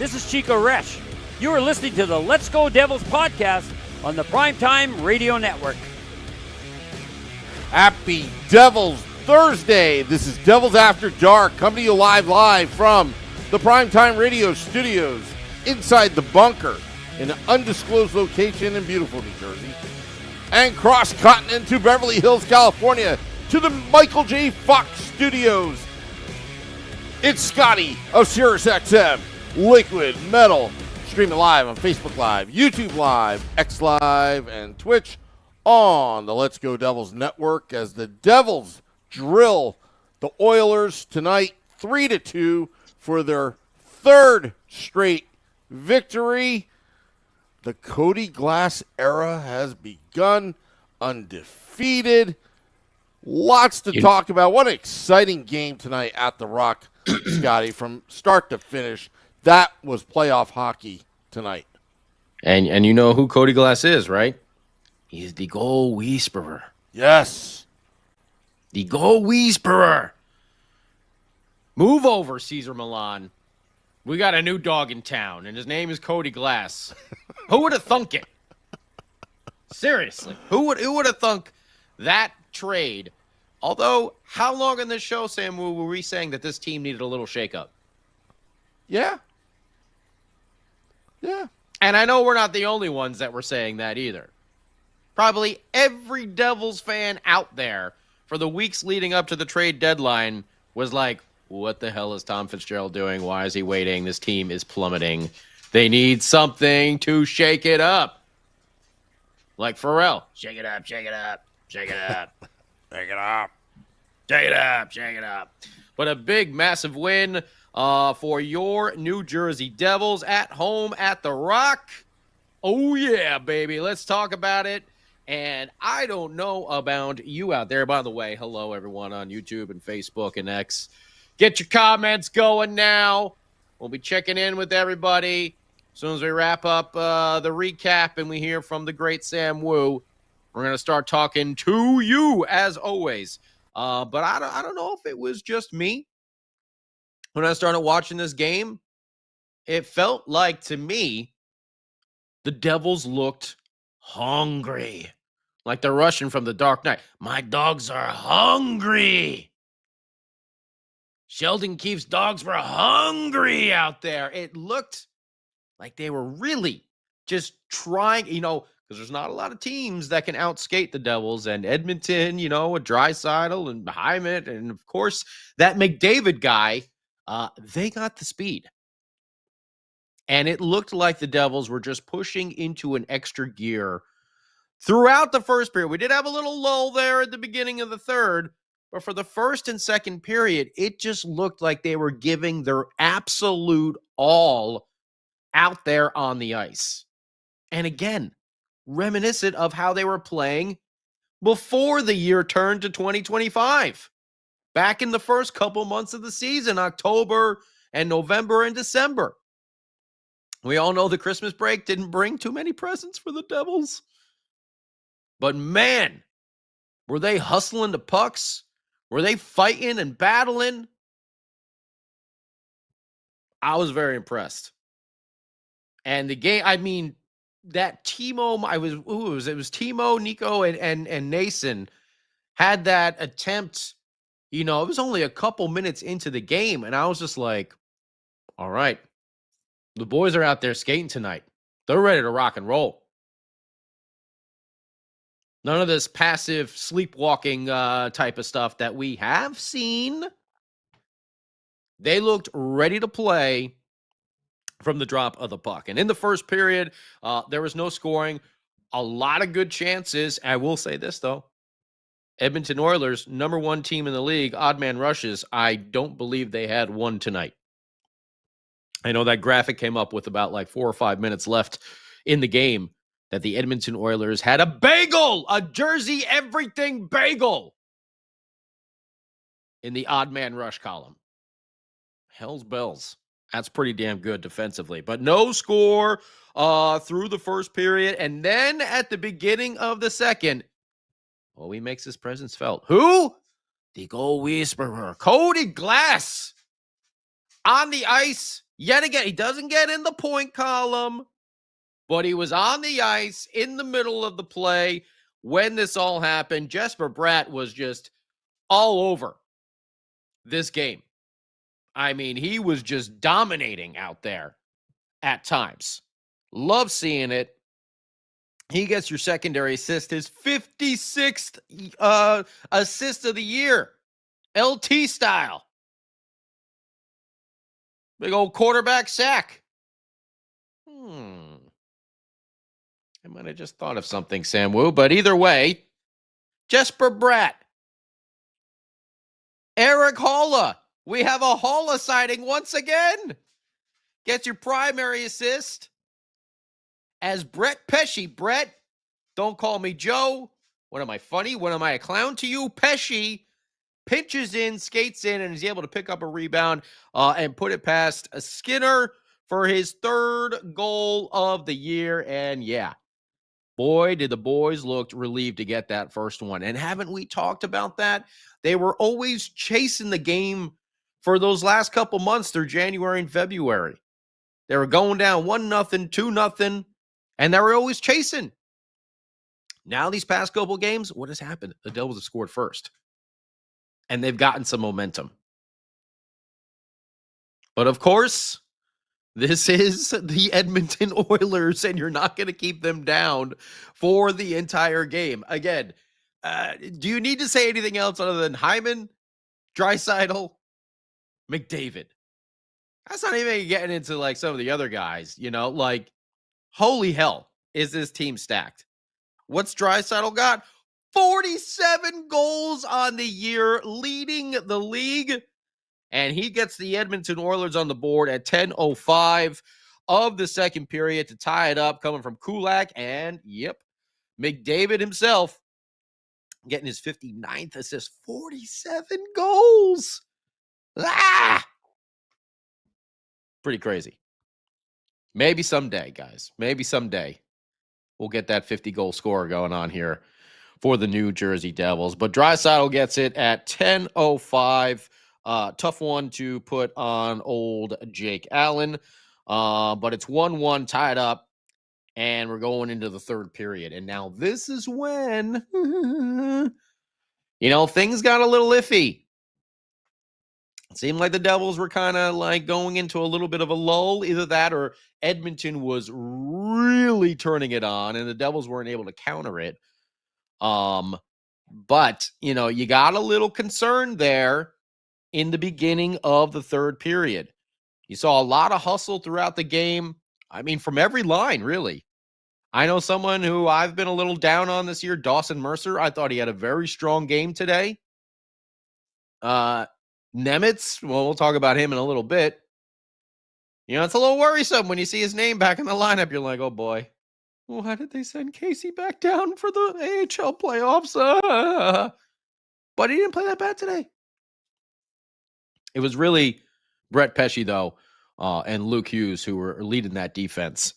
This is Chico Resch. You are listening to the Let's Go Devils podcast on the Primetime Radio Network. Happy Devils Thursday. This is Devils After Dark, coming to you live from the Primetime Radio studios inside the bunker in an undisclosed location in beautiful New Jersey, and cross-continent to Beverly Hills, California, to the Michael J. Fox studios. It's Scotty of SiriusXM, Liquid Metal, streaming live on Facebook Live, YouTube Live, X Live, and Twitch on the Let's Go Devils network as the Devils drill the Oilers tonight 3-2 for their third straight victory. The Cody Glass era has begun, undefeated. Lots to talk about. What an exciting game tonight at the Rock, Scotty, from start to finish. That was playoff hockey tonight. And you know who Cody Glass is, right? He's the goal whisperer. Yes. The goal whisperer. Move over, Caesar Milan. We got a new dog in town, and his name is Cody Glass. Who would have thunk it? Seriously, who would have thunk that trade? Although, how long in this show, Sam Woo, were we saying that this team needed a little shakeup? Yeah. And I know we're not the only ones that were saying that either. Probably every Devils fan out there for the weeks leading up to the trade deadline was like, what the hell is Tom Fitzgerald doing? Why is he waiting? This team is plummeting. They need something to shake it up. Like Pharrell. Shake it up, shake it up, shake it up. Take it up. Shake it up, shake it up. But a big, massive win for your New Jersey Devils at home at the Rock. Oh, yeah, baby. Let's talk about it. And I don't know about you out there. By the way, hello, everyone on YouTube and Facebook and X. Get your comments going now. We'll be checking in with everybody as soon as we wrap up the recap and we hear from the great Sam Woo. We're going to start talking to you, as always. But I don't know if it was just me. When I started watching this game, it felt like, to me, the Devils looked hungry. Like the Russian from The Dark Knight. My dogs are hungry. Sheldon Keefe's dogs were hungry out there. It looked like they were really just trying, because there's not a lot of teams that can outskate the Devils. And Edmonton, a Draisaitl and Hyman, and of course, that McDavid guy, they got the speed. And it looked like the Devils were just pushing into an extra gear throughout the first period. We did have a little lull there at the beginning of the third, but for the first and second period, it just looked like they were giving their absolute all out there on the ice. And again, reminiscent of how they were playing before the year turned to 2025. Back in the first couple months of the season, October and November and December. We all know the Christmas break didn't bring too many presents for the Devils. But man, were they hustling the pucks? Were they fighting and battling? I was very impressed. And the game, that Timo, it was Timo, Nico, and Nason had that attempt. It was only a couple minutes into the game, and I was just like, all right, the boys are out there skating tonight. They're ready to rock and roll. None of this passive sleepwalking type of stuff that we have seen. They looked ready to play from the drop of the puck. And in the first period, there was no scoring. A lot of good chances. I will say this, though. Edmonton Oilers, number one team in the league, odd man rushes. I don't believe they had one tonight. I know that graphic came up with about 4 or 5 minutes left in the game that the Edmonton Oilers had a bagel, a Jersey everything bagel in the odd man rush column. Hell's bells. That's pretty damn good defensively. But no score through the first period. And then at the beginning of the second, he makes his presence felt. Who? The goal whisperer, Cody Glass, on the ice Yet again, he doesn't get in the point column, but he was on the ice in the middle of the play when this all happened. Jesper Bratt was just all over this game. I mean, he was just dominating out there at times. Love seeing it. He gets your secondary assist, his 56th assist of the year, LT style. Big old quarterback sack. I might have just thought of something, Sam Woo, but either way, Jesper Bratt. Eric Holla. We have a Holla sighting once again. Gets your primary assist as Brett Pesce. Brett, don't call me Joe. What am I, funny? What am I, a clown to you? Pesce pinches in, skates in, and is able to pick up a rebound and put it past a Skinner for his third goal of the year. And yeah, boy, did the boys look relieved to get that first one. And haven't we talked about that? They were always chasing the game for those last couple months through January and February. They were going down 1-0, 2-0, and they were always chasing. Now these past couple games, what has happened? The Devils have scored first. And they've gotten some momentum. But of course, this is the Edmonton Oilers, and you're not going to keep them down for the entire game. Again, do you need to say anything else other than Hyman, Draisaitl, McDavid? That's not even getting into like some of the other guys, like holy hell, is this team stacked? What's Draisaitl got? 47 goals on the year, leading the league. And he gets the Edmonton Oilers on the board at 10:05 of the second period to tie it up, coming from Kulak. And, yep, McDavid himself getting his 59th assist. 47 goals. Pretty crazy. Maybe someday, guys. Maybe someday we'll get that 50-goal scorer going on here for the New Jersey Devils. But Draisaitl gets it at 10:05. Tough one to put on old Jake Allen. But it's 1-1 tied up, and we're going into the third period. And now this is when, things got a little iffy. It seemed like the Devils were kind of like going into a little bit of a lull. Either that or Edmonton was really turning it on, and the Devils weren't able to counter it. But, you got a little concern there in the beginning of the third period. You saw a lot of hustle throughout the game. I mean, from every line, really. I know someone who I've been a little down on this year, Dawson Mercer. I thought he had a very strong game today. Nemitz, well, we'll talk about him in a little bit. It's a little worrisome when you see his name back in the lineup. You're like, oh boy. Why did they send Casey back down for the AHL playoffs? But he didn't play that bad today. It was really Brett Pesce, though, and Luke Hughes who were leading that defense.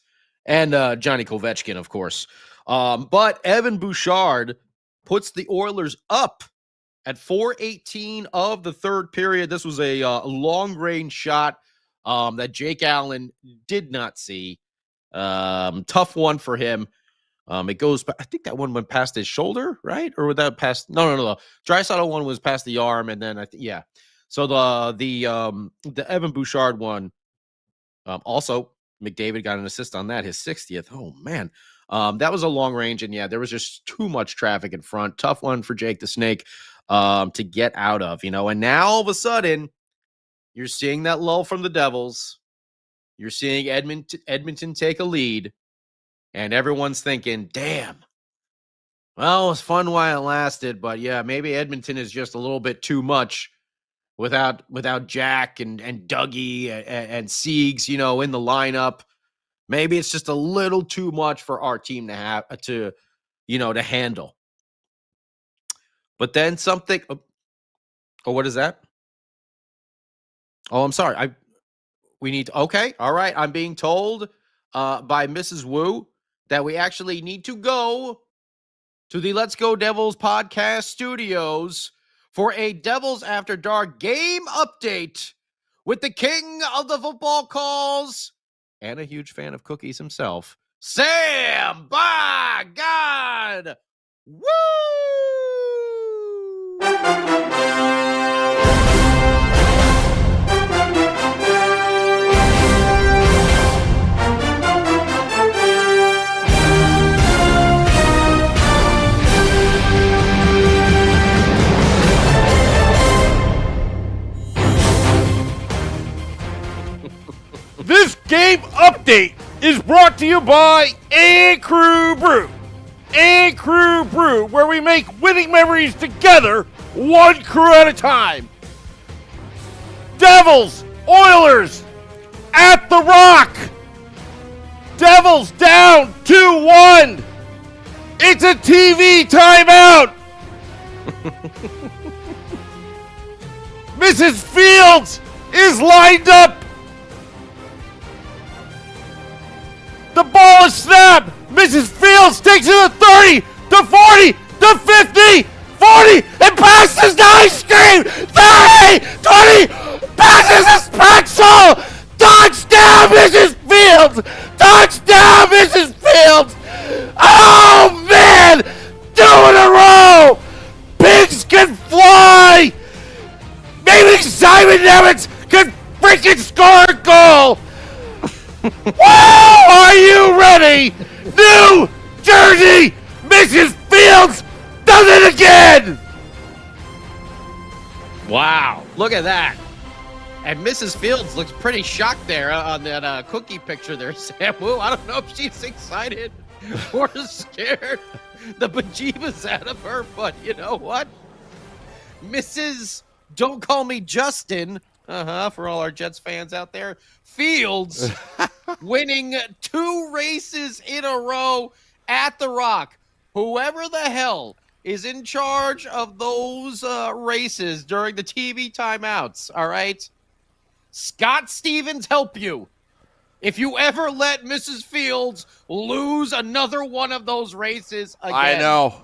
And Johnny Kovechkin, of course. But Evan Bouchard puts the Oilers up at 4:18 of the third period. This was a long-range shot that Jake Allen did not see. Tough one for him. It goes, I think that one went past his shoulder, right? Or would that pass? No. Draisaitl one was past the arm, and then yeah. So the Evan Bouchard one, also McDavid got an assist on that, his 60th. Oh man, that was a long range, and yeah, there was just too much traffic in front. Tough one for Jake the Snake to get out of, And now all of a sudden, you're seeing that lull from the Devils. You're seeing Edmonton take a lead, and everyone's thinking, damn. Well, it was fun while it lasted, but yeah, maybe Edmonton is just a little bit too much without Jack and Dougie and Siegs, in the lineup. Maybe it's just a little too much for our team to have to handle. But then something. Oh, what is that? Oh, I'm sorry. We need to. Okay, all right. I'm being told by Mrs. Wu that we actually need to go to the Let's Go Devils podcast studios for a Devils After Dark game update with the king of the football calls and a huge fan of cookies himself, Sam, by God, Woo! This game update is brought to you by And Crew Brew. And Crew Brew, where we make winning memories together, one crew at a time. Devils, Oilers, at the Rock. Devils down 2-1. It's a TV timeout. Mrs. Fields is lined up. The ball is snapped. Mrs. Fields takes it to 30, to 40, to 50, 40, and passes the ice cream. 30, 20, passes the pretzel. Touchdown, Mrs. Fields. Touchdown, Mrs. Fields. Oh, man. 2 in a row. Pigs can fly. Maybe Simon Evans can freaking score a goal. Whoa! Are you ready? New Jersey, Mrs. Fields does it again! Wow, look at that. And Mrs. Fields looks pretty shocked there on that cookie picture there, Sam Woo. I don't know if she's excited or scared the bejeebus out of her, but you know what? Mrs. Don't Call Me Justin, for all our Jets fans out there, Fields winning 2 races in a row at the Rock. Whoever the hell is in charge of those races during the TV timeouts, all right? Scott Stevens help you. If you ever let Mrs. Fields lose another one of those races again. I know.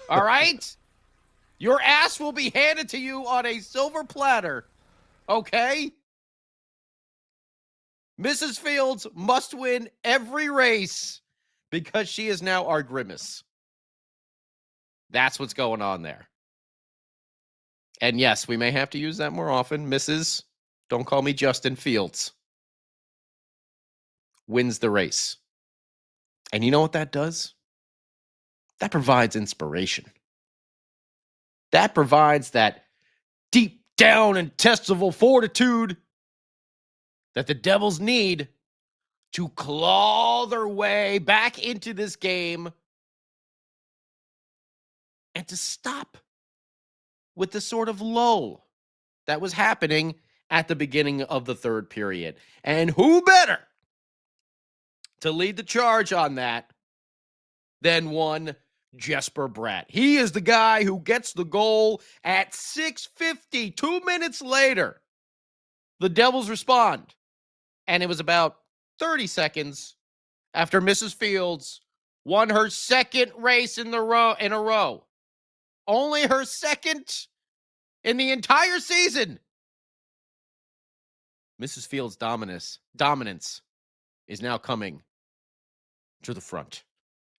All right? Your ass will be handed to you on a silver platter. Okay? Mrs. Fields must win every race because she is now our Grimace. That's what's going on there. And yes, we may have to use that more often. Mrs. Don't Call Me Justin Fields wins the race. And you know what that does? That provides inspiration. That provides that deep down intestinal fortitude that the Devils need to claw their way back into this game and to stop with the sort of lull that was happening at the beginning of the third period. And who better to lead the charge on that than one Jesper Bratt? He is the guy who gets the goal at 6:50. 2 minutes later, the Devils respond. And it was about 30 seconds after Mrs. Fields won her second race in a row. Only her second in the entire season. Mrs. Fields' dominance is now coming to the front.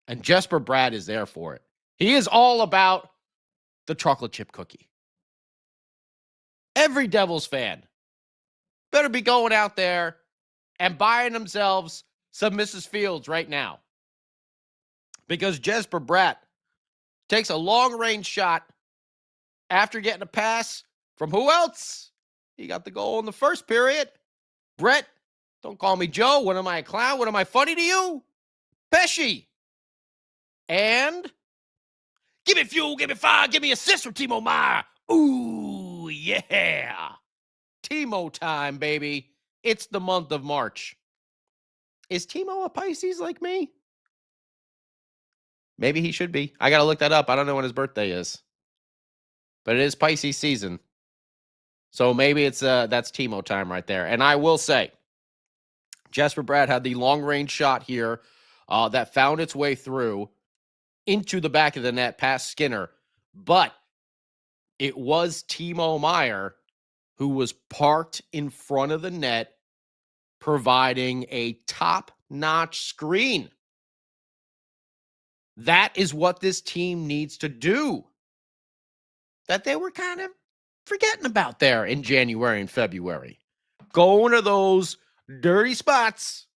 And Jesper Bratt is there for it. He is all about the chocolate chip cookie. Every Devils fan better be going out there and buying themselves some Mrs. Fields right now. Because Jesper Bratt takes a long-range shot after getting a pass from who else? He got the goal in the first period. Brett, don't call me Joe. What am I, a clown? What am I, funny to you? Pesci. And give me fuel, give me fire, give me assist from Timo Meyer. Ooh, yeah. Timo time, baby. It's the month of March. Is Timo a Pisces like me? Maybe he should be. I got to look that up. I don't know when his birthday is. But it is Pisces season. So maybe it's that's Timo time right there. And I will say, Jesper Bratt had the long-range shot here that found its way through into the back of the net past Skinner. But it was Timo Meyer who was parked in front of the net, providing a top-notch screen. That is what this team needs to do, that they were kind of forgetting about there in January and February. Going to those dirty spots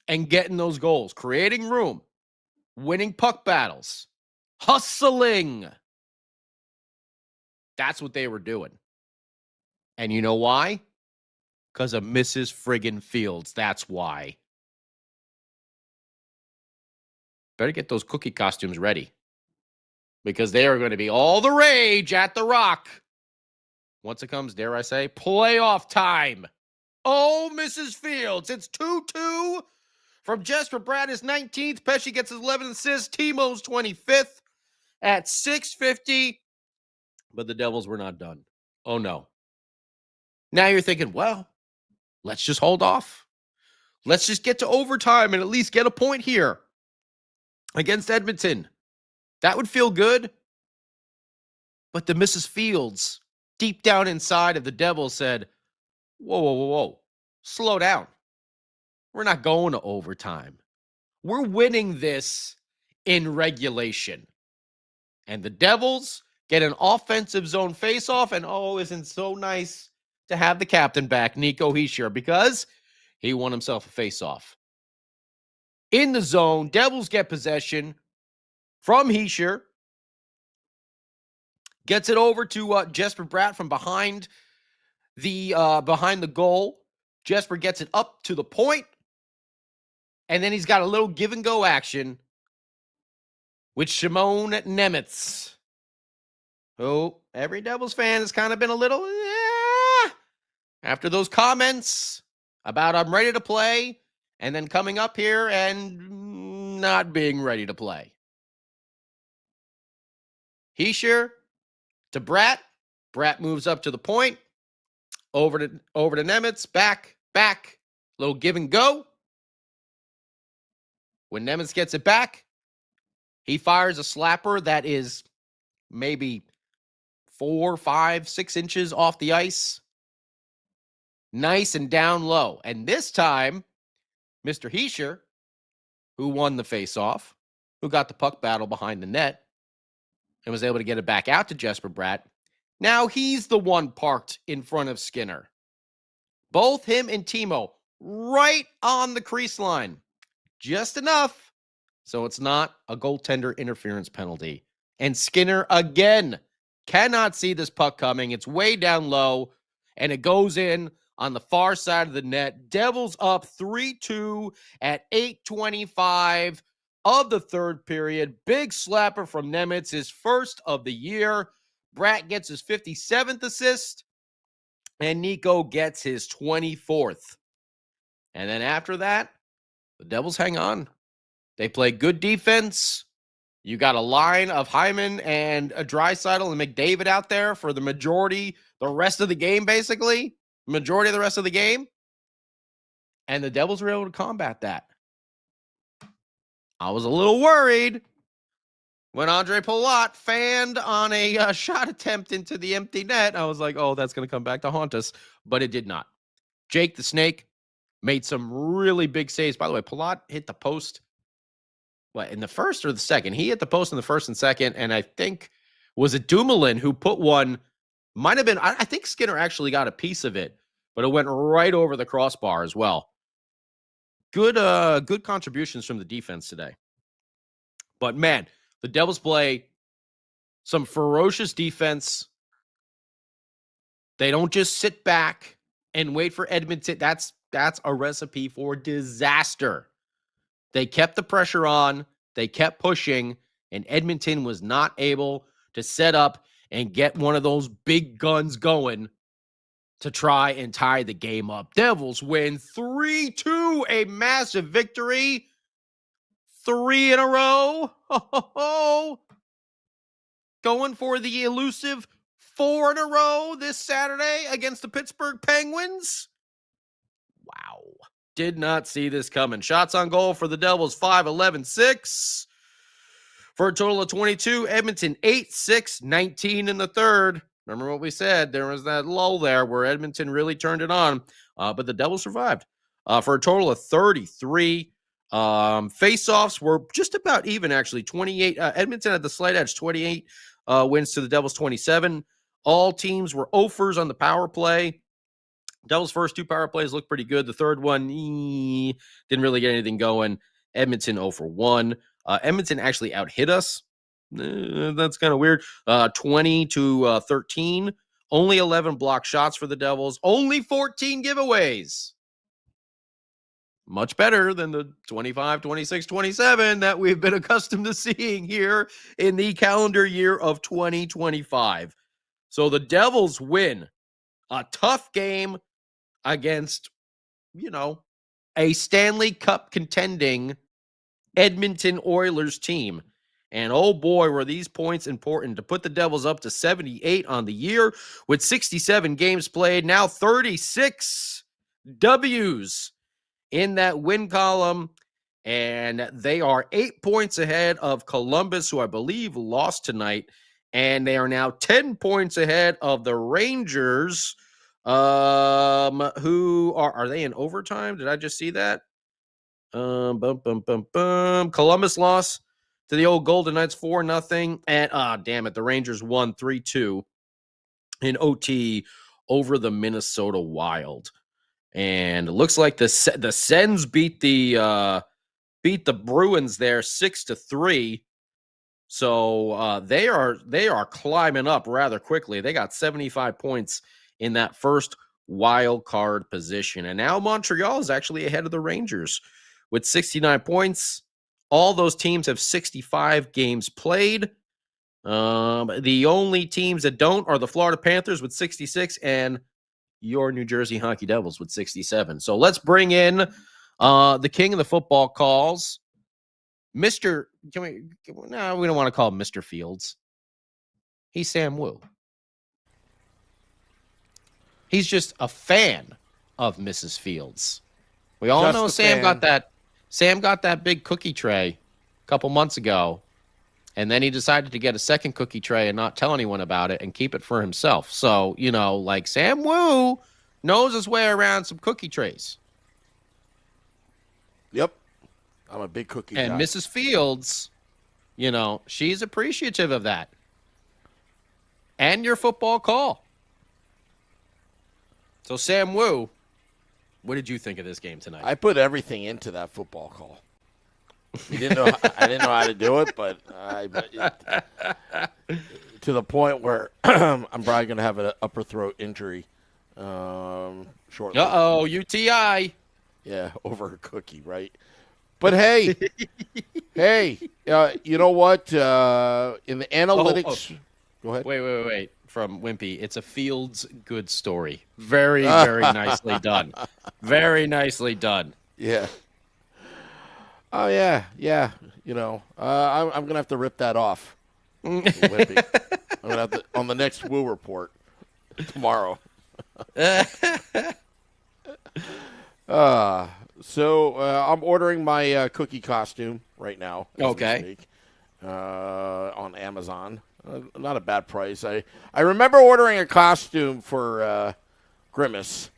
and getting those goals, creating room, winning puck battles, hustling. That's what they were doing. And you know why? Because of Mrs. Friggin' Fields. That's why. Better get those cookie costumes ready, because they are going to be all the rage at the Rock once it comes, dare I say, playoff time. Oh, Mrs. Fields. It's 2-2 from Jesper Bratt, his 19th. Pesci gets his 11th assist. Timo's 25th at 650. But the Devils were not done. Oh, no. Now you're thinking, well, let's just hold off. Let's just get to overtime and at least get a point here against Edmonton. That would feel good. But the Mrs. Fields, deep down inside of the Devils, said, whoa, whoa, whoa, whoa. Slow down. We're not going to overtime. We're winning this in regulation. And the Devils get an offensive zone faceoff, and isn't so nice to have the captain back, Nico Hischier, because he won himself a faceoff. In the zone, Devils get possession from Hischier. Gets it over to Jesper Bratt from behind the goal. Jesper gets it up to the point. And then he's got a little give and go action with Shimon Nemitz. Oh, every Devils fan has kind of been a little, after those comments about I'm ready to play, and then coming up here and not being ready to play. Hischier to Bratt. Bratt moves up to the point. Over to Nemitz. Back. Little give and go. When Nemitz gets it back, he fires a slapper that is maybe 4, 5, 6 inches off the ice. Nice and down low. And this time, Mr. Hischier, who won the faceoff, who got the puck battle behind the net, and was able to get it back out to Jesper Bratt. Now he's the one parked in front of Skinner. Both him and Timo right on the crease line. Just enough so it's not a goaltender interference penalty. And Skinner, again, cannot see this puck coming. It's way down low, and it goes in on the far side of the net. Devils up 3-2 at 8:25 of the third period. Big slapper from Nemitz, his first of the year. Bratt gets his 57th assist, and Nico gets his 24th. And then after that, the Devils hang on. They play good defense. You got a line of Hyman and a Draisaitl and McDavid out there for the rest of the game, basically. Majority of the rest of the game. And the Devils were able to combat that. I was a little worried when Andre Palat fanned on a shot attempt into the empty net. I was like, oh, that's going to come back to haunt us. But it did not. Jake the Snake made some really big saves. By the way, Palat hit the post, in the first or the second? He hit the post in the first and second, and I think, was it Dumoulin who put one, might have been, I think Skinner actually got a piece of it, but it went right over the crossbar as well. Good contributions from the defense today. But man, the Devils play some ferocious defense. They don't just sit back and wait for Edmonton. That's a recipe for disaster. They kept the pressure on. They kept pushing, and Edmonton was not able to set up and get one of those big guns going to try and tie the game up. Devils win 3-2, a massive victory. 3 in a row. Going for the elusive 4 in a row this Saturday against the Pittsburgh Penguins. Wow. Did not see this coming. Shots on goal for the Devils, 5-11-6. For a total of 22. Edmonton, 8-6-19 in the third. Remember what we said? There was that lull there where Edmonton really turned it on, but the Devils survived for a total of 33. Face-offs were just about even, actually. 28. Edmonton had the slight edge, 28 wins to the Devils 27. All teams were offers on the power play. Devils' first 2 power plays looked pretty good. The third one didn't really get anything going. Edmonton 0 for 1. Edmonton actually out-hit us. That's kind of weird. 20 to 13. Only 11 block shots for the Devils. Only 14 giveaways. Much better than the 25, 26, 27 that we've been accustomed to seeing here in the calendar year of 2025. So the Devils win a tough game against, a Stanley Cup contending Edmonton Oilers team. And oh boy, were these points important to put the Devils up to 78 on the year with 67 games played. Now 36 W's in that win column. And they are 8 points ahead of Columbus, who I believe lost tonight. And they are now 10 points ahead of the Rangers, who are they in overtime? Did I just see that? Columbus lost to the old Golden Knights 4-0. And damn it, the Rangers won 3-2 in OT over the Minnesota Wild. And it looks like the Sens beat the Bruins there 6-3. So they are climbing up rather quickly. They got 75 points in that first wild card position. And now Montreal is actually ahead of the Rangers with 69 points. All those teams have 65 games played. The only teams that don't are the Florida Panthers with 66 and your New Jersey Hockey Devils with 67. So let's bring in the king of the football calls, Mr. We don't want to call him Mr. Fields. He's Sam Woo. He's just a fan of Mrs. Fields. We all know Sam got that big cookie tray a couple months ago, and then he decided to get a second cookie tray and not tell anyone about it and keep it for himself. So, Sam Woo knows his way around some cookie trays. Yep. I'm a big cookie And guy. Mrs. Fields, she's appreciative of that. And your football call. So, Sam Woo, what did you think of this game tonight? I put everything into that football call. I didn't know how to do it, but to the point where I'm probably going to have an upper throat injury shortly. Uh-oh, UTI. Yeah, over a cookie, right? But hey, you know what? In the analytics, go ahead. Wait. From Wimpy, it's a Fields good story. Very, very nicely done. Very nicely done. Yeah. Oh yeah. I'm gonna have to rip that off. Wimpy. I'm gonna have to on the next Woo report tomorrow. So I'm ordering my cookie costume right now. Okay. On Amazon. Not a bad price. I remember ordering a costume for Grimace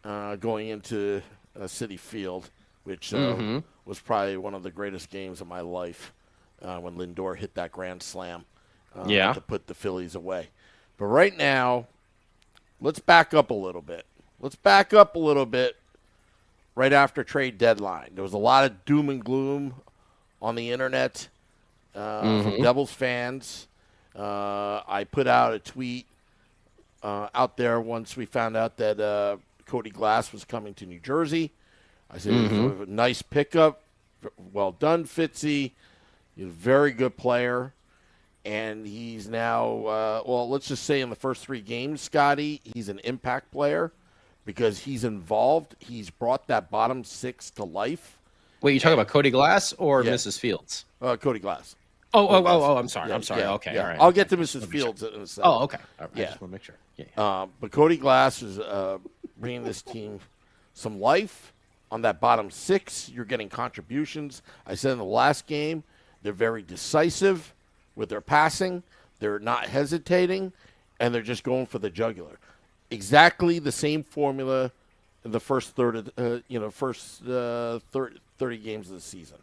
going into Citi Field, which was probably one of the greatest games of my life when Lindor hit that grand slam to put the Phillies away. But right now, let's back up a little bit. Right after trade deadline. There was a lot of doom and gloom on the internet from Devils fans. I put out a tweet out there once we found out that Cody Glass was coming to New Jersey. I said, it was a nice pickup. Well done, Fitzy. He's a very good player. And he's now, let's just say in the first 3 games, Scotty, he's an impact player because he's involved. He's brought that bottom 6 to life. Wait, you talking about Cody Glass or Mrs. Fields? Cody Glass. Oh, I'm sorry. I'm sorry. Yeah, Okay, yeah. all right. I'll get to Mrs. Fields in a second. Oh, okay. All right. I just want to make sure. Yeah. But Cody Glass is bringing this team some life. On that bottom 6, you're getting contributions. I said in the last game, they're very decisive with their passing. They're not hesitating. and they're just going for the jugular. Exactly the same formula in the first 30 games of the season,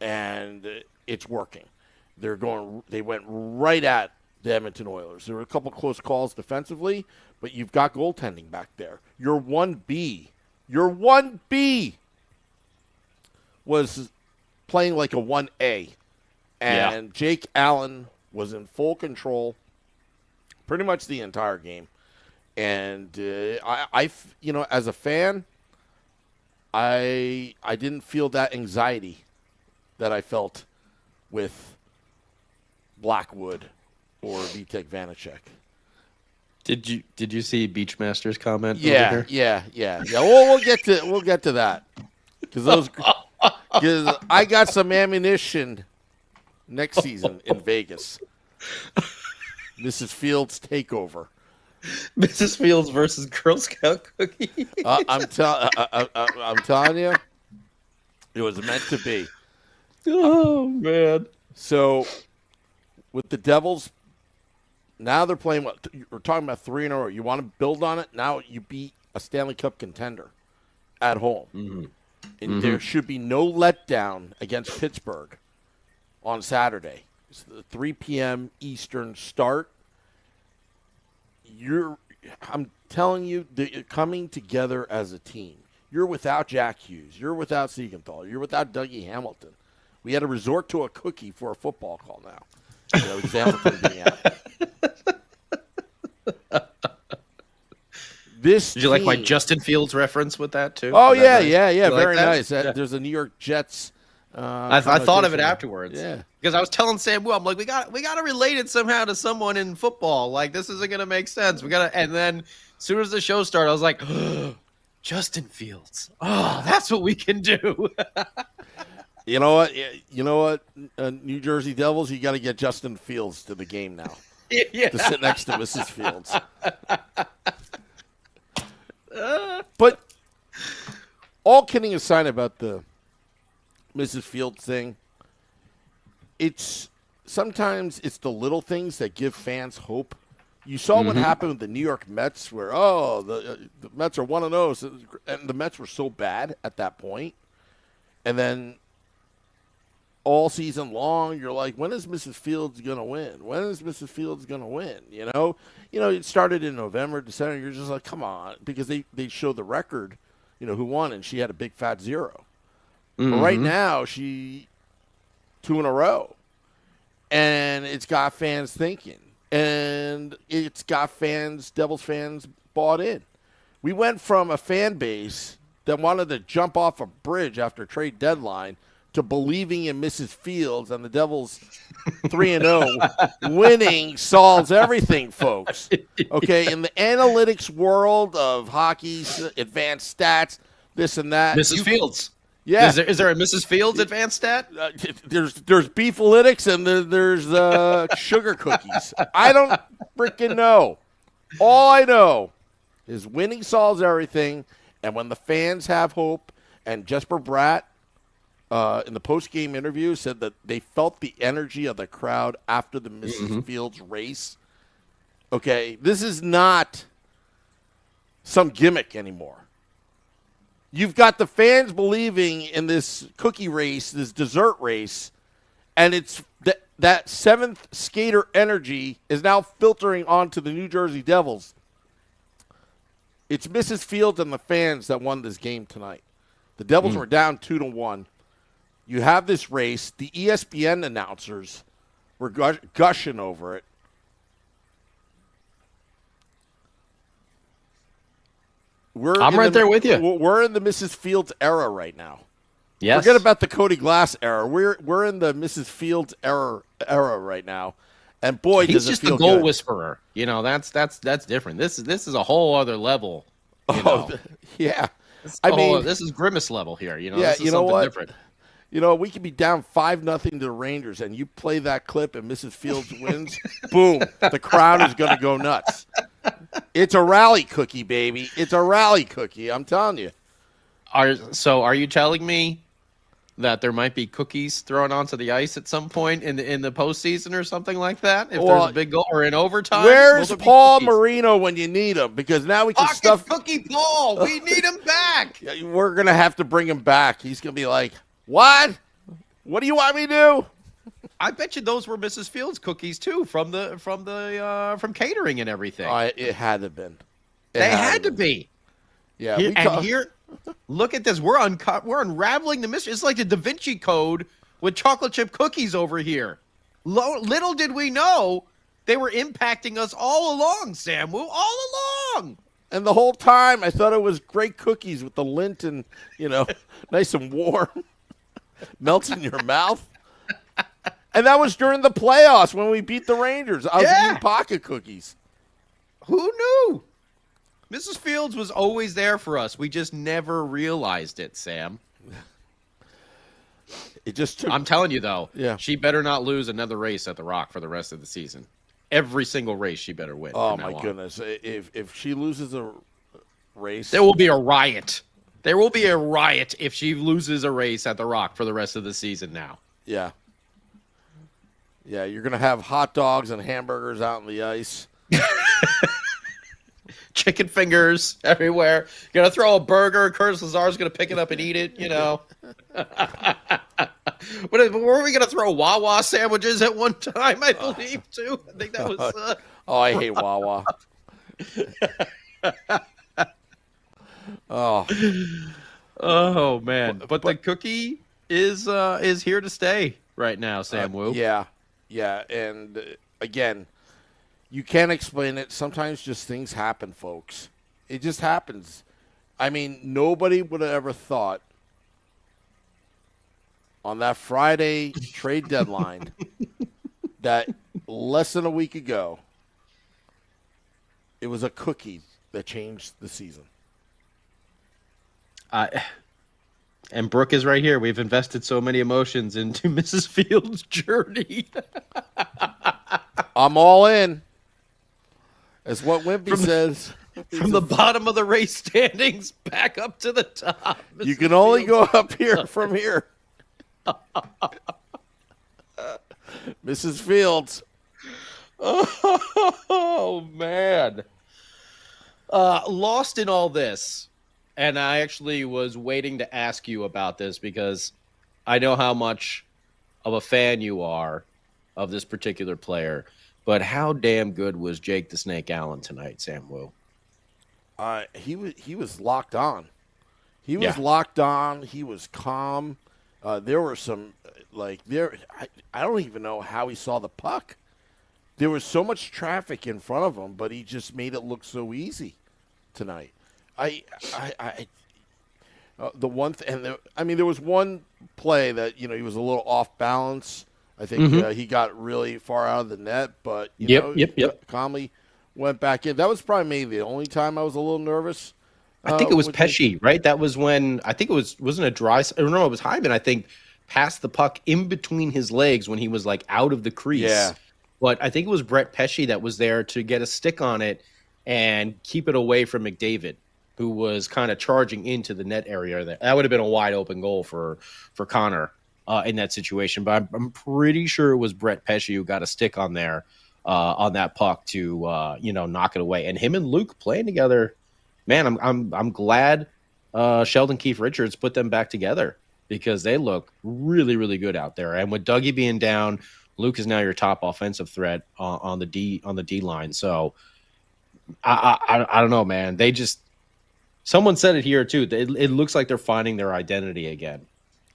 and it's working. They went right at the Edmonton Oilers. There were a couple close calls defensively, but you've got goaltending back there. Your 1B was playing like a 1A, and Jake Allen was in full control pretty much the entire game. And I as a fan, I didn't feel that anxiety that I felt with Blackwood or Vitek Vanacek. Did you see Beachmaster's comment? Yeah. We'll get to that because I got some ammunition next season in Vegas. Mrs. Fields takeover. Mrs. Fields versus Girl Scout cookie. I'm telling you, it was meant to be. Oh man! So with the Devils, now they're playing. We're talking about 3 in a row. You want to build on it. Now you beat a Stanley Cup contender at home, and there should be no letdown against Pittsburgh on Saturday. It's the 3 p.m. Eastern start. I'm telling you, you're coming together as a team. You're without Jack Hughes. You're without Siegenthaler. You're without Dougie Hamilton. We had to resort to a cookie for a football call now. With Hamilton being out. Did you like my Justin Fields reference with that too? Oh, yeah. Very that? nice. Yeah. There's a New York Jets. I thought of it afterwards. Yeah. Because I was telling Sam Woo, I'm like, we got to relate it somehow to someone in football. Like, this isn't going to make sense. And then as soon as the show started, I was like, Justin Fields. Oh, that's what we can do. You know what? New Jersey Devils, you got to get Justin Fields to the game now. Yeah. To sit next to Mrs. Fields. But all kidding aside about the Mrs. Fields thing, sometimes it's the little things that give fans hope. You saw what happened with the New York Mets, where the Mets are 1-0, and the Mets were so bad at that point, and then all season long, you're like, when is Mrs. Fields gonna win? When is Mrs. Fields gonna win? It started in November, December. You're just like, come on, because they show the record, who won, and she had a big fat 0. But right now, she 2 in a row. And it's got fans thinking. And it's got Devils fans bought in. We went from a fan base that wanted to jump off a bridge after trade deadline to believing in Mrs. Fields, and the Devils 3-0. Winning solves everything, folks. Okay, in the analytics world of hockey's advanced stats, this and that. Mrs. Fields. Yeah. Is there a Mrs. Fields advanced stat? There's beefalytics and there's sugar cookies. I don't freaking know. All I know is winning solves everything, and when the fans have hope, and Jesper Bratt in the post-game interview said that they felt the energy of the crowd after the Mrs. Fields race. Okay, this is not some gimmick anymore. You've got the fans believing in this cookie race, this dessert race, and it's that seventh skater energy is now filtering onto the New Jersey Devils. It's Mrs. Fields and the fans that won this game tonight. The Devils were down 2-1. You have this race. The ESPN announcers were gushing over it. I'm right there with you. We're in the Mrs. Fields era right now. Yes. Forget about the Cody Glass era. We're in the Mrs. Fields era right now. And boy, he's does it just feel a goal good. whisperer. That's different. This is a whole other level. Yeah. This is Grimace level here. Yeah, this is something different. We could be down 5-0 to the Rangers, and you play that clip, and Mrs. Fields wins. Boom! The crowd is going to go nuts. It's a rally cookie, baby. It's a rally cookie. I'm telling you. Are you telling me that there might be cookies thrown onto the ice at some point in the postseason or something like that? If Well, there's a big goal or in overtime, where's will there be Paul cookies? Marino when you need him? Because now we can Pocket stuff. Cookie Paul, we need him back. We're gonna have to bring him back. He's gonna be like, "What? What do you want me to do?" I bet you those were Mrs. Fields cookies too, from catering and everything. It had to have been. They had to be. Yeah, Here, look at this. We're unraveling the mystery. It's like the Da Vinci Code with chocolate chip cookies over here. Little did we know they were impacting us all along, Sam Woo, all along. And the whole time, I thought it was great cookies with the lint and, nice and warm. Melts in your mouth. And that was during the playoffs when we beat the Rangers. I was eating pocket cookies. Who knew? Mrs. Fields was always there for us. We just never realized it, Sam. It just took... I'm telling you, though, Yeah. she better not lose another race at the Rock for the rest of the season. Every single race she better win. Oh, my goodness. If she loses a race... There will be a riot. There will be a riot if she loses a race at the Rock for the rest of the season now. Yeah. Yeah, you're going to have hot dogs and hamburgers out on the ice. Chicken fingers everywhere. You're going to throw a burger. Curtis Lazar's going to pick it up and eat it, Were we going to throw Wawa sandwiches at one time, I believe, too? I think that was... I hate Wawa. Oh, man. But the cookie is here to stay right now, Sam Woo. Yeah. Yeah, and again, you can't explain it. Sometimes just things happen, folks. It just happens. I mean, nobody would have ever thought on that Friday trade deadline that less than a week ago, it was a cookie that changed the season. And Brooke is right here. We've invested so many emotions into Mrs. Fields' journey. I'm all in. That's what Wimpy says. From the bottom of the race standings back up to the top. You can only go up here from here. Mrs. Fields. Oh, man. Lost in all this. And I actually was waiting to ask you about this because I know how much of a fan you are of this particular player. But how damn good was Jake the Snake Allen tonight, Sam Woo? He was locked on. He was locked on. He was calm. There were some I don't even know how he saw the puck. There was so much traffic in front of him, but he just made it look so easy tonight. There was one play that he was a little off balance. I think he got really far out of the net, but calmly went back in. That was probably maybe the only time I was a little nervous. I think it was Pesci, right? That was when I think wasn't a dry. No, it was Hyman. I think passed the puck in between his legs when he was like out of the crease. Yeah. But I think it was Brett Pesci that was there to get a stick on it and keep it away from McDavid, who was kind of charging into the net area. That would have been a wide open goal for Connor in that situation. But I'm pretty sure it was Brett Pesci who got a stick on there on that puck to knock it away. And him and Luke playing together, man, I'm glad Sheldon Keefe Richards put them back together because they look really, really good out there. And with Dougie being down, Luke is now your top offensive threat on the D line. So I don't know, man. They just someone said it here too. It looks like they're finding their identity again.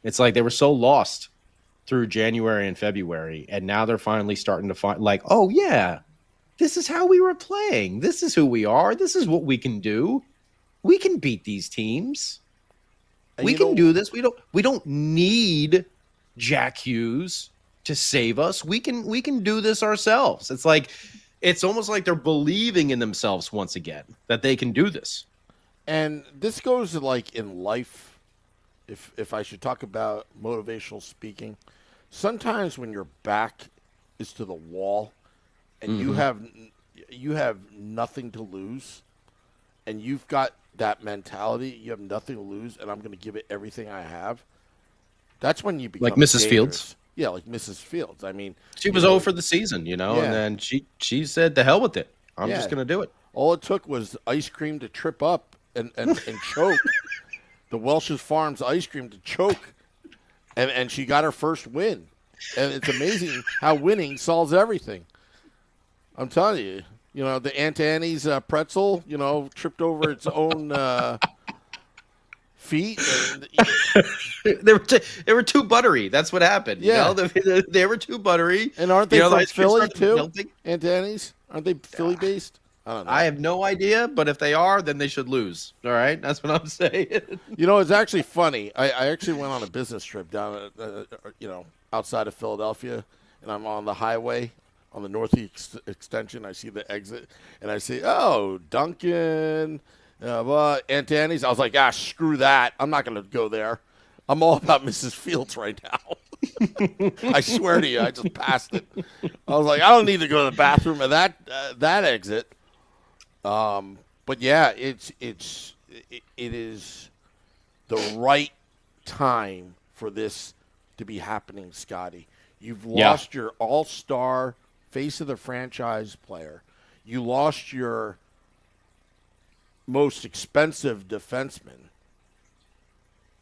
It's like they were so lost through January and February, and now they're finally starting to find like, oh yeah, this is how we were playing. This is who we are. This is what we can do. We can beat these teams. We can do this. We don't need Jack Hughes to save us. We can do this ourselves. It's like it's almost like they're believing in themselves once again that they can do this. And this goes to like in life, if I should talk about motivational speaking, sometimes when your back is to the wall and you have nothing to lose and you've got that mentality, you have nothing to lose and I'm going to give it everything I have, That's when you become Like Mrs. dangerous. Fields. Yeah, like Mrs. Fields. I mean, She was 0 for the season, Yeah. and then she said, "The hell with it. I'm Yeah. just going to do it." all it took was ice cream to trip up and choke. The Welsh's Farms ice cream to choke, and she got her first win. And it's amazing how winning solves everything. I'm telling you. The Aunt Annie's pretzel, tripped over its own feet. And, They were too buttery. That's what happened. Yeah. They were too buttery. and aren't they the from ice cream Philly, started too? melting. Aunt Annie's? Aren't they Philly-based? I don't know. I have no idea, but if they are, then they should lose. All right, that's what I'm saying. It's actually funny. I actually went on a business trip down, outside of Philadelphia, and I'm on the highway on the northeast extension. I see the exit, and I see, oh, Duncan, Aunt Annie's. I was like, screw that. I'm not going to go there. I'm all about Mrs. Fields right now. I swear to you, I just passed it. I was like, I don't need to go to the bathroom at that exit. But yeah, it is the right time for this to be happening, Scotty. You've lost your all-star face of the franchise player. You lost your most expensive defenseman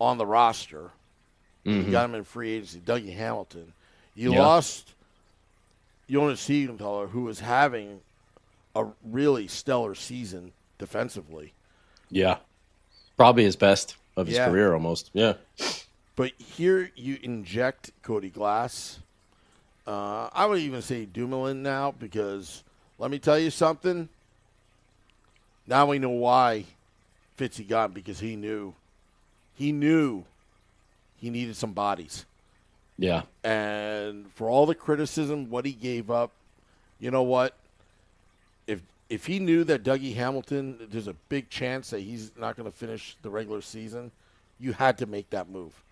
on the roster. You got him in free agency, Dougie Hamilton. You lost Jonas Siegenthaler, who was having a really stellar season defensively. Yeah, probably his best of his career, almost. Yeah. But here you inject Cody Glass. I would even say Dumoulin now, because let me tell you something. Now we know why Fitzy got him, because he knew he needed some bodies. Yeah. And for all the criticism, what he gave up, you know what? If he knew that Dougie Hamilton, there's a big chance that he's not going to finish the regular season, you had to make that move.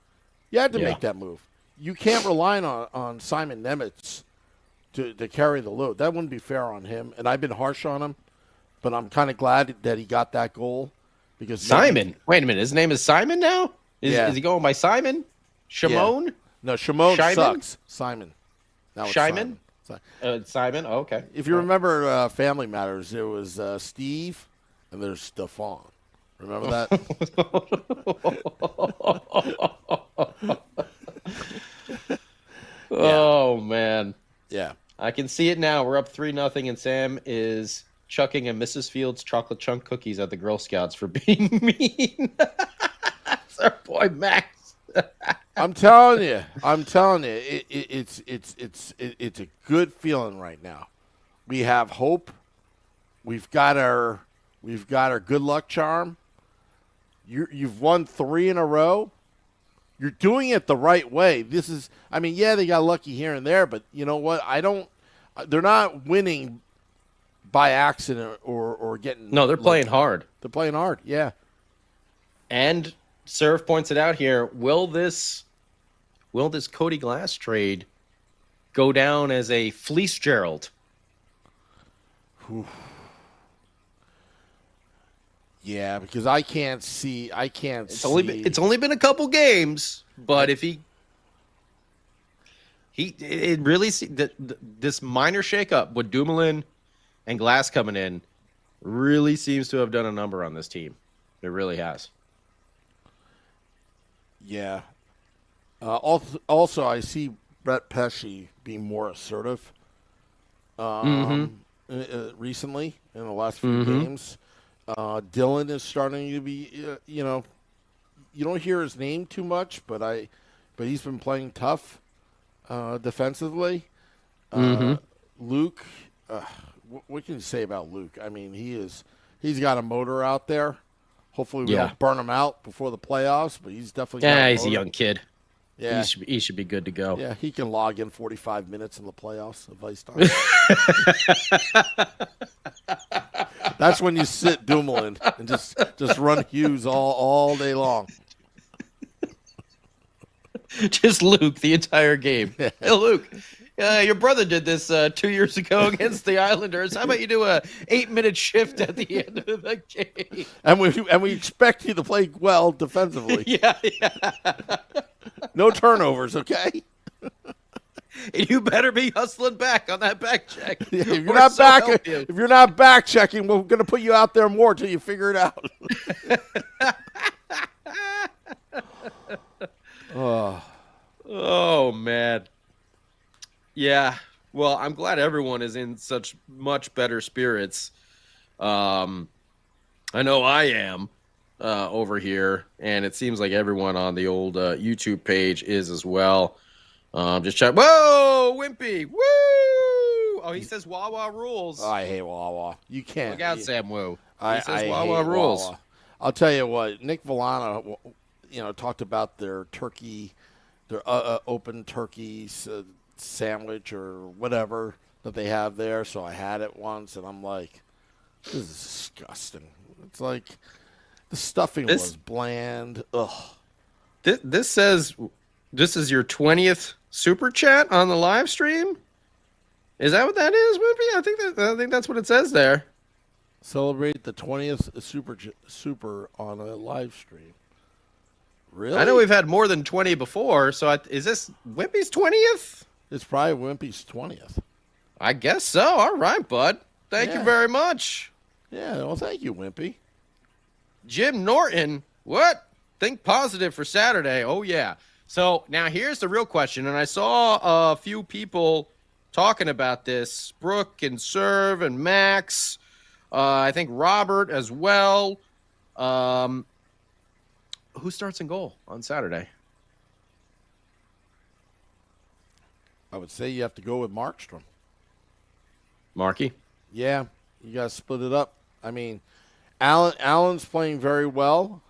You had to make that move. You can't rely on Simon Nemitz to carry the load. That wouldn't be fair on him. And I've been harsh on him, but I'm kind of glad that he got that goal. Because Simon? Wait a minute. His name is Simon now? Is he going by Simon? Shimon? Yeah. No, Shimon Shyman? sucks. Simon. Now it's Shyman? Simon. Simon? Oh, okay. If you remember Family Matters, there was Steve and there's Stefan. Remember that? Oh, man. Yeah. I can see it now. We're up 3-0, and Sam is chucking a Mrs. Fields chocolate chunk cookies at the Girl Scouts for being mean. That's our boy Max. I'm telling you, it's a good feeling right now. We have hope. We've got our good luck charm. You've won 3 in a row. You're doing it the right way. They got lucky here and there, but you know what? They're not winning by accident or getting. No, they're playing hard. They're playing hard. Yeah. And Serve points it out here. Will this Cody Glass trade go down as a fleece Gerald? Yeah, because I can't see. It's only been a couple games, but if this minor shakeup with Dumoulin and Glass coming in really seems to have done a number on this team. It really has. Yeah. Also, I see Brett Pesce being more assertive recently in the last few games. Dylan is starting to be, you don't hear his name too much, but he's been playing tough defensively. Luke, what can you say about Luke? I mean, he's got a motor out there. Hopefully we don't burn him out before the playoffs, but he's definitely got a he's a motor. young kid. Yeah. He should be good to go. Yeah, he can log in 45 minutes in the playoffs of ice time. That's when you sit Dumoulin and just run Hughes all day long. Just Luke the entire game. Hey, Luke, Your brother did this 2 years ago against the Islanders. How about you do a 8-minute shift at the end of the game? And we expect you to play well defensively. Yeah. No turnovers, okay? You better be hustling back on that back check. If you're or not so back, help you. if you're not back checking, we're going to put you out there more till you figure it out. Oh man. Yeah. Well, I'm glad everyone is in such much better spirits. I know I am over here, and it seems like everyone on the old YouTube page is as well. Just check. Whoa, Wimpy. Woo! Oh, he says Wawa rules. Oh, I hate Wawa. You can't. Look out, Sam Woo. I says hate Wawa rules. Wawa. I'll tell you what. Nick Villano, talked about their turkey, their open turkey sandwich or whatever that they have there. So I had it once, and I'm like, this is disgusting. It's like the stuffing was bland. Ugh. This says this is your 20th super chat on the live stream. Is that what that is, Wimpy? I think that's what it says there. Celebrate the 20th super on a live stream. Really? I know we've had more than 20 before, so is this Wimpy's 20th? It's probably Wimpy's 20th. I guess so. All right, bud. Thank you very much. Yeah, well, thank you, Wimpy. Jim Norton, what? Think positive for Saturday. Oh, yeah. So now here's the real question, and I saw a few people talking about this. Brooke and Serve and Max. I think Robert as well. Who starts in goal on Saturday? I would say you have to go with Markstrom. Marky? Yeah, you got to split it up. I mean, Allen's playing very well,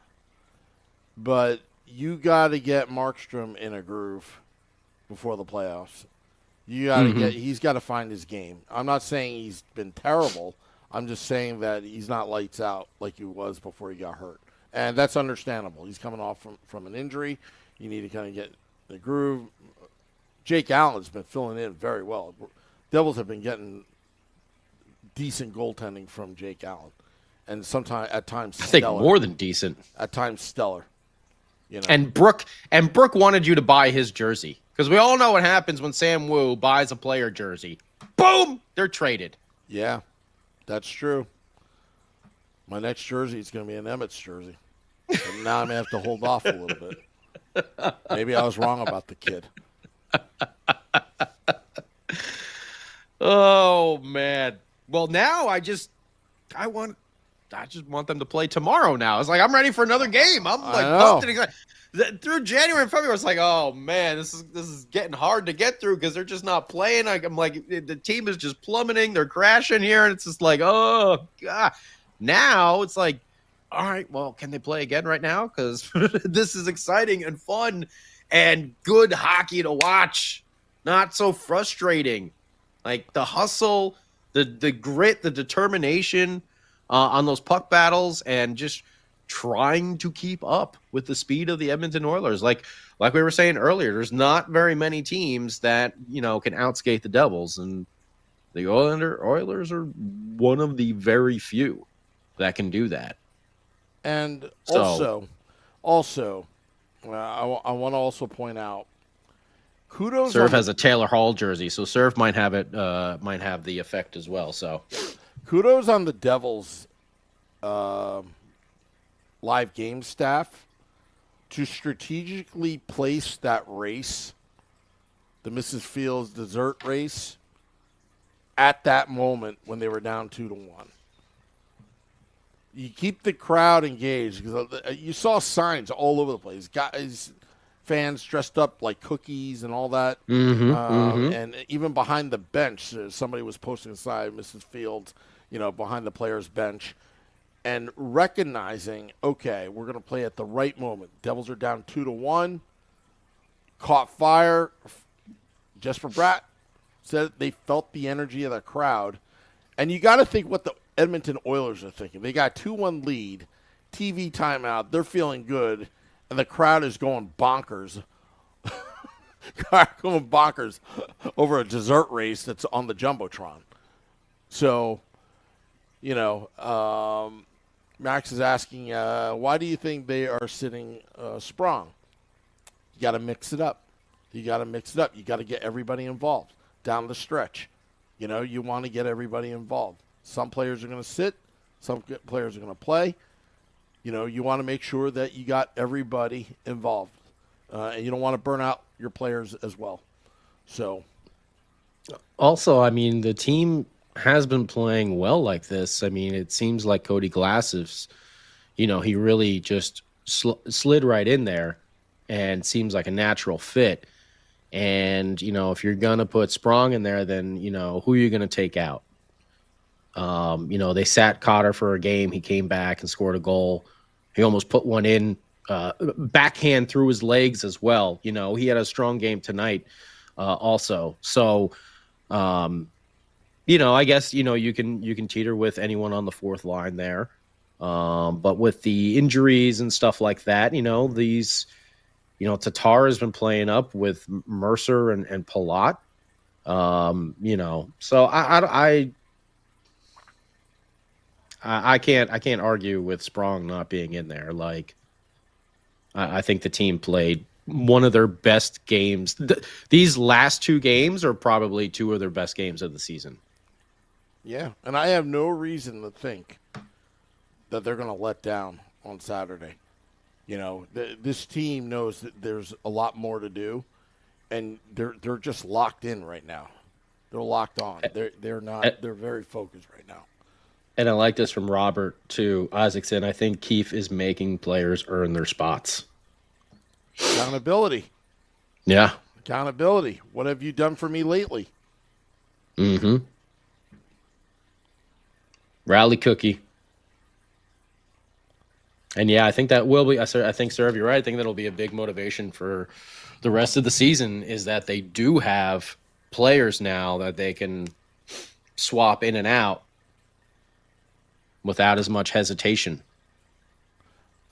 but you got to get Markstrom in a groove before the playoffs. You got to he's got to find his game. I'm not saying he's been terrible. I'm just saying that he's not lights out like he was before he got hurt. And that's understandable. He's coming off from an injury. You need to kind of get the groove. Jake Allen's been filling in very well. Devils have been getting decent goaltending from Jake Allen. And sometimes, at times, stellar. I think more than decent. At times, stellar. And Brooke wanted you to buy his jersey. Because we all know what happens when Sam Woo buys a player jersey. Boom! They're traded. Yeah, that's true. My next jersey is going to be an Emmett's jersey. But now I'm going to have to hold off a little bit. Maybe I was wrong about the kid. Oh, man. Well, now I just want them to play tomorrow now. It's like I'm ready for another game. I'm like pumped and excited. Through January and February, it's like, oh man, this is getting hard to get through because they're just not playing. I'm like, the team is just plummeting. They're crashing here, and it's just like, oh god. Now it's like, all right, well, can they play again right now? Because this is exciting and fun and good hockey to watch. Not so frustrating. Like the hustle, the grit, the determination on those puck battles, and just trying to keep up with the speed of the Edmonton Oilers. Like we were saying earlier, there's not very many teams that, can outskate the Devils, and the Oilers are one of the very few that can do that. And also, I want to also point out, kudos. Serve has a Taylor Hall jersey, so Serve might have the effect as well. So, kudos on the Devils live game staff to strategically place that race, the Mrs. Fields dessert race, at that moment when they were down 2-1. You keep the crowd engaged because you saw signs all over the place. Guys, fans dressed up like cookies and all that. And even behind the bench, somebody was posting inside Mrs. Fields, behind the player's bench. And recognizing, okay, we're going to play at the right moment. Devils are down 2-1. Caught fire. Jesper Bratt said they felt the energy of the crowd. And you got to think what the Edmonton Oilers are thinking. They got 2-1 lead, TV timeout. They're feeling good, and the crowd is going bonkers. Going bonkers over a dessert race that's on the Jumbotron. So, Max is asking, why do you think they are sitting Sprong? You got to mix it up. You got to get everybody involved down the stretch. You want to get everybody involved. Some players are going to sit. Some players are going to play. You want to make sure that you got everybody involved. And you don't want to burn out your players as well. So, also, the team has been playing well like this. It seems like Cody Glass is, he really just slid right in there and seems like a natural fit. And, if you're going to put Sprong in there, then, who are you going to take out? They sat Cotter for a game. He came back and scored a goal. He almost put one in, backhand through his legs as well. He had a strong game tonight also. So, I guess, you can teeter with anyone on the fourth line there. But with the injuries and stuff like that, Tatar has been playing up with Mercer and Palat. So I can't argue with Sprong not being in there. Like, I think the team played one of their best games. These last two games are probably two of their best games of the season. Yeah, and I have no reason to think that they're going to let down on Saturday. This team knows that there's a lot more to do, and they're just locked in right now. They're locked on. They're very focused right now. And I like this from Robert too. Isaacson, I think Keefe is making players earn their spots. Accountability. Yeah. Accountability. What have you done for me lately? Mm-hmm. Rally cookie. And yeah, I think that will be. I think, Serv, you're right. I think that'll be a big motivation for the rest of the season is that they do have players now that they can swap in and out without as much hesitation.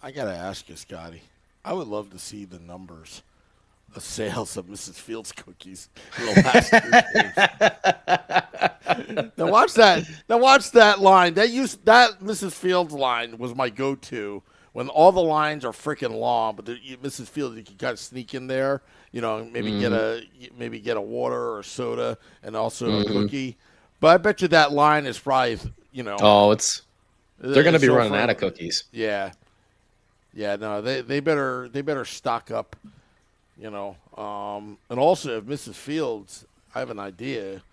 I got to ask you, Scotty. I would love to see the numbers of sales of Mrs. Fields cookies in the last 2 games. Now watch that line. That Mrs. Fields line was my go-to when all the lines are freaking long. But Mrs. Fields, you can kind of sneak in there. Maybe get a water or a soda and also a cookie. But I bet you that line is probably they're going to be running out of cookies. Yeah. Yeah, no, they better stock up, and also if Mrs. Fields, I have an idea,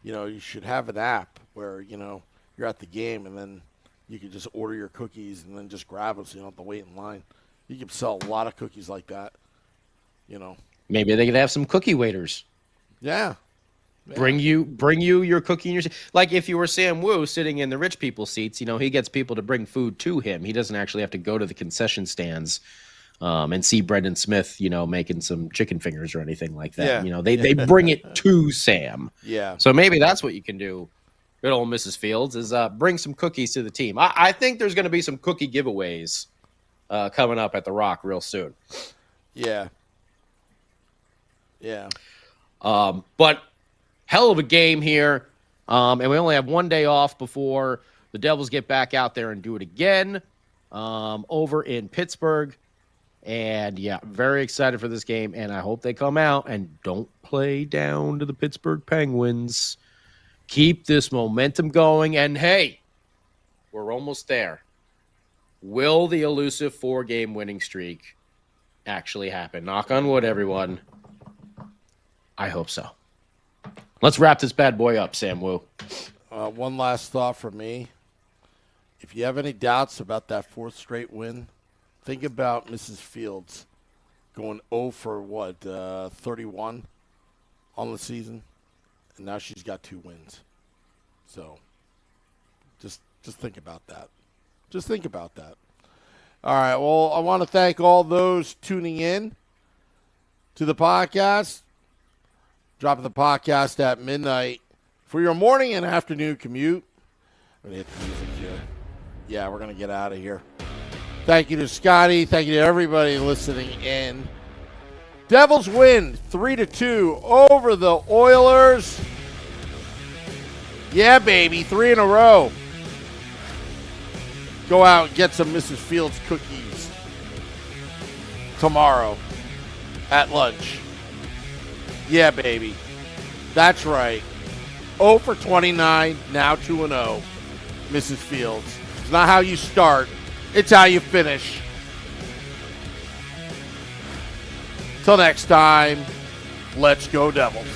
you should have an app where, you're at the game and then you can just order your cookies and then just grab them so you don't have to wait in line. You can sell a lot of cookies like that, Maybe they could have some cookie waiters. Yeah. Bring you your cookie in your seat. Like if you were Sam Woo sitting in the rich people seats, he gets people to bring food to him. He doesn't actually have to go to the concession stands and see Brendan Smith, making some chicken fingers or anything like that. Yeah. They bring it to Sam. Yeah. So maybe that's what you can do. Good old Mrs. Fields is bring some cookies to the team. I think there's going to be some cookie giveaways coming up at the Rock real soon. Yeah. Yeah. But hell of a game here. And we only have one day off before the Devils get back out there and do it again over in Pittsburgh. And, yeah, very excited for this game. And I hope they come out and don't play down to the Pittsburgh Penguins. Keep this momentum going. And, hey, we're almost there. Will the elusive 4-game winning streak actually happen? Knock on wood, everyone. I hope so. Let's wrap this bad boy up, Sam Woo. One last thought from me. If you have any doubts about that 4th straight win, think about Mrs. Fields going 0 for 31 on the season, and now she's got 2 wins. So just think about that. Just think about that. All right, well, I want to thank all those tuning in to the podcast. Dropping the podcast at midnight for your morning and afternoon commute. I'm going to hit the music here. Yeah, we're going to get out of here. Thank you to Scotty. Thank you to everybody listening in. Devils win 3-2 over the Oilers. Yeah, baby, 3 in a row. Go out and get some Mrs. Fields cookies tomorrow at lunch. Yeah, baby. That's right. 0 for 29, now 2-0. Mrs. Fields. It's not how you start, it's how you finish. Till next time, let's go Devils.